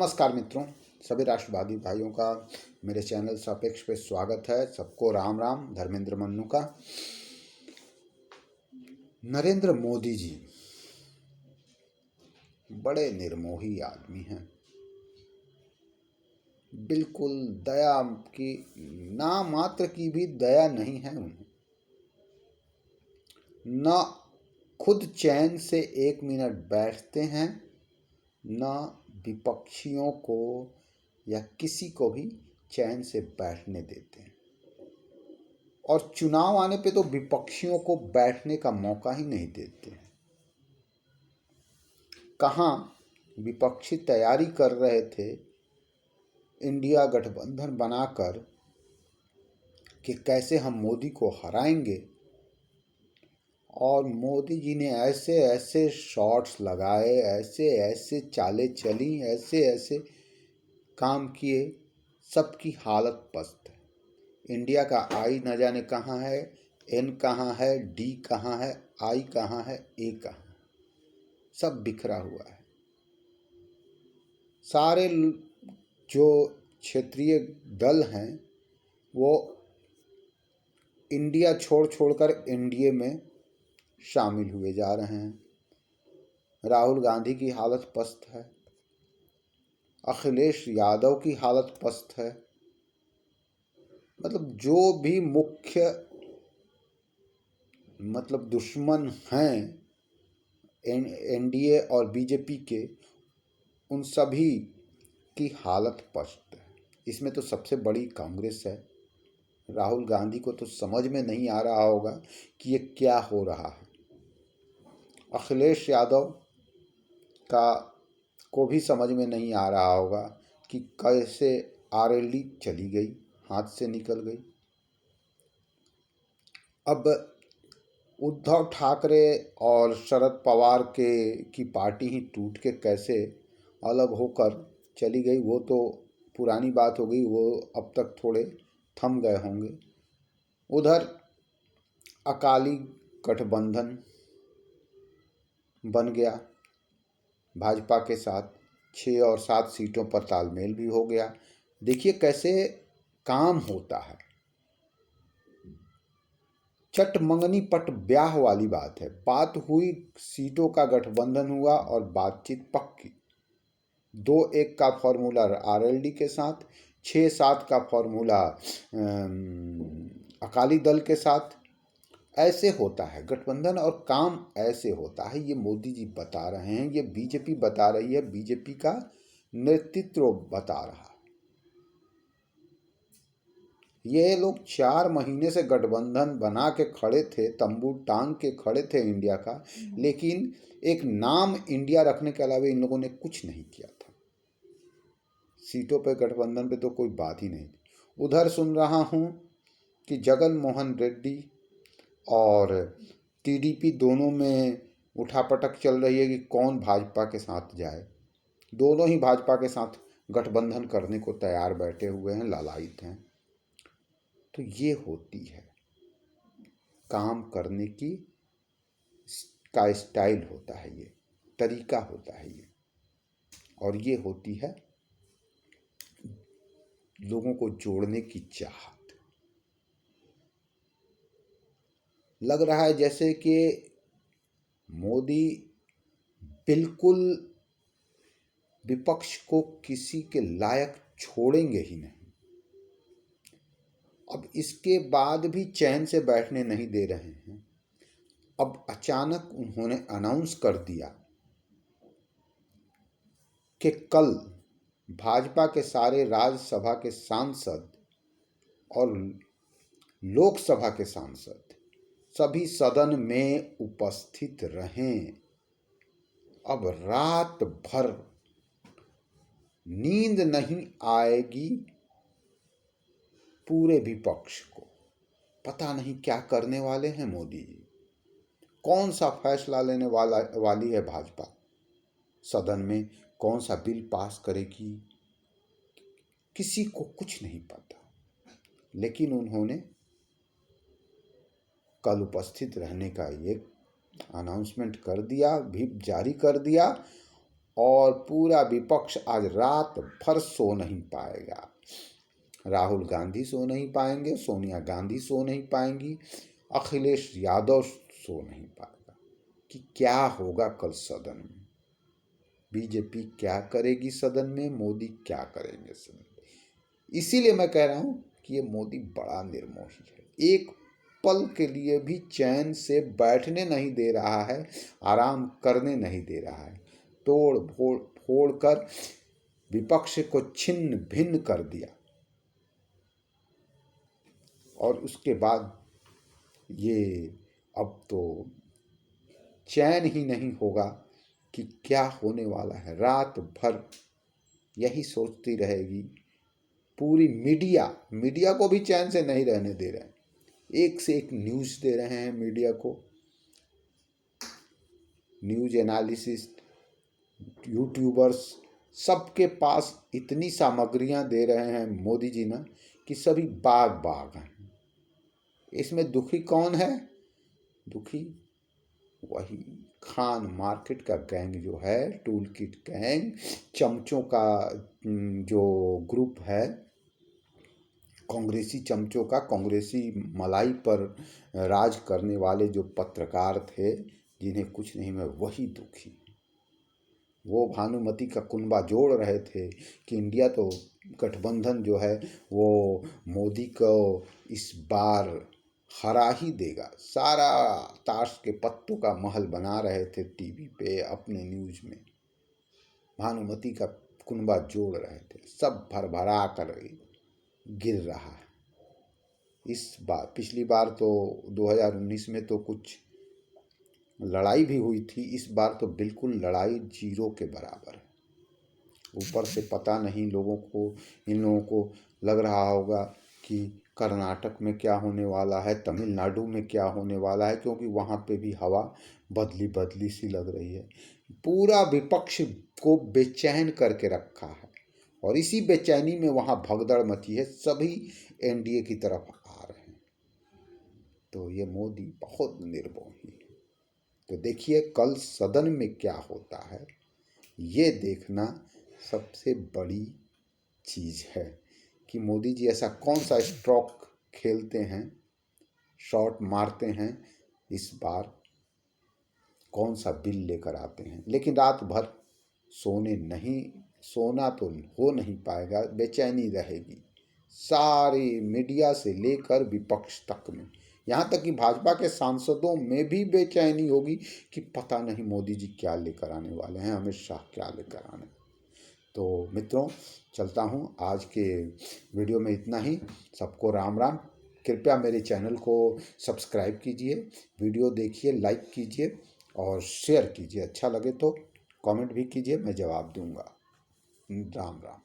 नमस्कार मित्रों, सभी राष्ट्रवादी भाइयों का मेरे चैनल सापेक्ष पे स्वागत है। सबको राम राम। धर्मेंद्र मन्नू का। नरेंद्र मोदी जी बड़े निर्मोही आदमी हैं। बिल्कुल दया की ना मात्र की भी दया नहीं है उन्हें। न खुद चैन से एक मिनट बैठते हैं, न विपक्षियों को या किसी को भी चैन से बैठने देते हैं। और चुनाव आने पे तो विपक्षियों को बैठने का मौका ही नहीं देते हैं। कहाँ विपक्षी तैयारी कर रहे थे इंडिया गठबंधन बनाकर कि कैसे हम मोदी को हराएंगे, और मोदी जी ने ऐसे ऐसे शॉट्स लगाए, ऐसे ऐसे चालें चली, ऐसे ऐसे काम किए, सबकी हालत पस्त है। इंडिया का आई न जाने कहाँ है, एन कहाँ है, डी कहाँ है, आई कहाँ है, ए कहाँ है, सब बिखरा हुआ है। सारे जो क्षेत्रीय दल हैं वो इंडिया छोड़ छोड़कर एनडीए में शामिल हुए जा रहे हैं। राहुल गांधी की हालत पस्त है, अखिलेश यादव की हालत पस्त है। मतलब जो भी मुख्य दुश्मन हैं एनडीए और बीजेपी के, उन सभी की हालत पस्त है। इसमें तो सबसे बड़ी कांग्रेस है। राहुल गांधी को तो समझ में नहीं आ रहा होगा कि ये क्या हो रहा है। अखिलेश यादव का को भी समझ में नहीं आ रहा होगा कि कैसे आरएलडी चली गई, हाथ से निकल गई। अब उद्धव ठाकरे और शरद पवार की पार्टी ही टूट के कैसे अलग होकर चली गई, वो तो पुरानी बात हो गई। वो अब तक थोड़े थम गए होंगे। उधर अकाली गठबंधन बन गया भाजपा के साथ, 6 और 7 सीटों पर तालमेल भी हो गया। देखिए कैसे काम होता है। चट मंगनी पट ब्याह वाली बात है। बात हुई, सीटों का गठबंधन हुआ और बातचीत पक्की। 2-1 का फॉर्मूला आरएलडी के साथ, 6-7 का फॉर्मूला अकाली दल के साथ। ऐसे होता है गठबंधन और काम ऐसे होता है। ये मोदी जी बता रहे हैं, ये बीजेपी बता रही है, बीजेपी का नेतृत्व बता रहा है। ये लोग 4 महीने से गठबंधन बना के खड़े थे, तंबू टांग के खड़े थे इंडिया का, लेकिन एक नाम इंडिया रखने के अलावा इन लोगों ने कुछ नहीं किया था। सीटों पे गठबंधन पे तो कोई बात ही नहीं थी। उधर सुन रहा हूँ कि जगन मोहन रेड्डी और टीडीपी दोनों में उठापटक चल रही है कि कौन भाजपा के साथ जाए। दोनों ही भाजपा के साथ गठबंधन करने को तैयार बैठे हुए हैं, लालायित हैं। तो ये होती है काम करने की का स्टाइल होता है, ये तरीका होता है ये। और ये होती है लोगों को जोड़ने की चाहत। लग रहा है जैसे कि मोदी बिल्कुल विपक्ष को किसी के लायक छोड़ेंगे ही नहीं। अब इसके बाद भी चैन से बैठने नहीं दे रहे हैं। अब अचानक उन्होंने अनाउंस कर दिया कि कल भाजपा के सारे राज्यसभा के सांसद और लोकसभा के सांसद सभी सदन में उपस्थित रहें। अब रात भर नींद नहीं आएगी पूरे विपक्ष को। पता नहीं क्या करने वाले हैं मोदी जी, कौन सा फैसला लेने वाली है भाजपा, सदन में कौन सा बिल पास करेगी, किसी को कुछ नहीं पता। लेकिन उन्होंने कल उपस्थित रहने का एक अनाउंसमेंट कर दिया, व्हिप जारी कर दिया। और पूरा विपक्ष आज रात भर सो नहीं पाएगा। राहुल गांधी सो नहीं पाएंगे, सोनिया गांधी सो नहीं पाएंगी, अखिलेश यादव सो नहीं पाएगा कि क्या होगा कल सदन में। बीजेपी क्या करेगी सदन में, मोदी क्या करेंगे सदन में। इसीलिए मैं कह रहा हूं कि ये मोदी बड़ा निर्मोही है। एक पल के लिए भी चैन से बैठने नहीं दे रहा है, आराम करने नहीं दे रहा है। तोड़ फोड़ कर विपक्ष को छिन्न भिन्न कर दिया और उसके बाद ये अब तो चैन ही नहीं होगा कि क्या होने वाला है। रात भर यही सोचती रहेगी। पूरी मीडिया को भी चैन से नहीं रहने दे रहे हैं। एक से एक न्यूज़ दे रहे हैं मीडिया को, न्यूज एनालिसिस, यूट्यूबर्स, सबके पास इतनी सामग्रियां दे रहे हैं मोदी जी ना कि सभी बाग हैं। इसमें दुखी कौन है? दुखी वही खान मार्केट का गैंग जो है, टूल किट गैंग, चमचों का जो ग्रुप है, कांग्रेसी चमचों का, कांग्रेसी मलाई पर राज करने वाले जो पत्रकार थे जिन्हें कुछ नहीं, मैं वही दुखी। वो भानुमति का कुनबा जोड़ रहे थे कि इंडिया तो गठबंधन जो है वो मोदी को इस बार हरा ही देगा। सारा ताश के पत्तों का महल बना रहे थे टीवी पे, अपने न्यूज में भानुमति का कुनबा जोड़ रहे थे। सब भरभरा कर गिर रहा है। इस बार, पिछली बार तो 2019 में तो कुछ लड़ाई भी हुई थी, इस बार तो बिल्कुल लड़ाई जीरो के बराबर है। ऊपर से पता नहीं लोगों को, इन लोगों को लग रहा होगा कि कर्नाटक में क्या होने वाला है, तमिलनाडु में क्या होने वाला है, क्योंकि वहाँ पे भी हवा बदली बदली सी लग रही है। पूरा विपक्ष को बेचैन करके रखा है और इसी बेचैनी में वहाँ भगदड़ मची है। सभी एनडीए की तरफ आ रहे हैं। तो ये मोदी बहुत निर्मोही है। तो देखिए कल सदन में क्या होता है, ये देखना सबसे बड़ी चीज़ है कि मोदी जी ऐसा कौन सा स्ट्रोक खेलते हैं, शॉट मारते हैं, इस बार कौन सा बिल लेकर आते हैं। लेकिन रात भर सोना तो हो नहीं पाएगा, बेचैनी रहेगी सारी मीडिया से लेकर विपक्ष तक में। यहाँ तक कि भाजपा के सांसदों में भी बेचैनी होगी कि पता नहीं मोदी जी क्या लेकर आने वाले हैं, अमित शाह क्या लेकर आने। तो मित्रों चलता हूँ, आज के वीडियो में इतना ही। सबको राम राम। कृपया मेरे चैनल को सब्सक्राइब कीजिए, वीडियो देखिए, लाइक कीजिए और शेयर कीजिए। अच्छा लगे तो कमेंट भी कीजिए, मैं जवाब दूंगा। राम राम।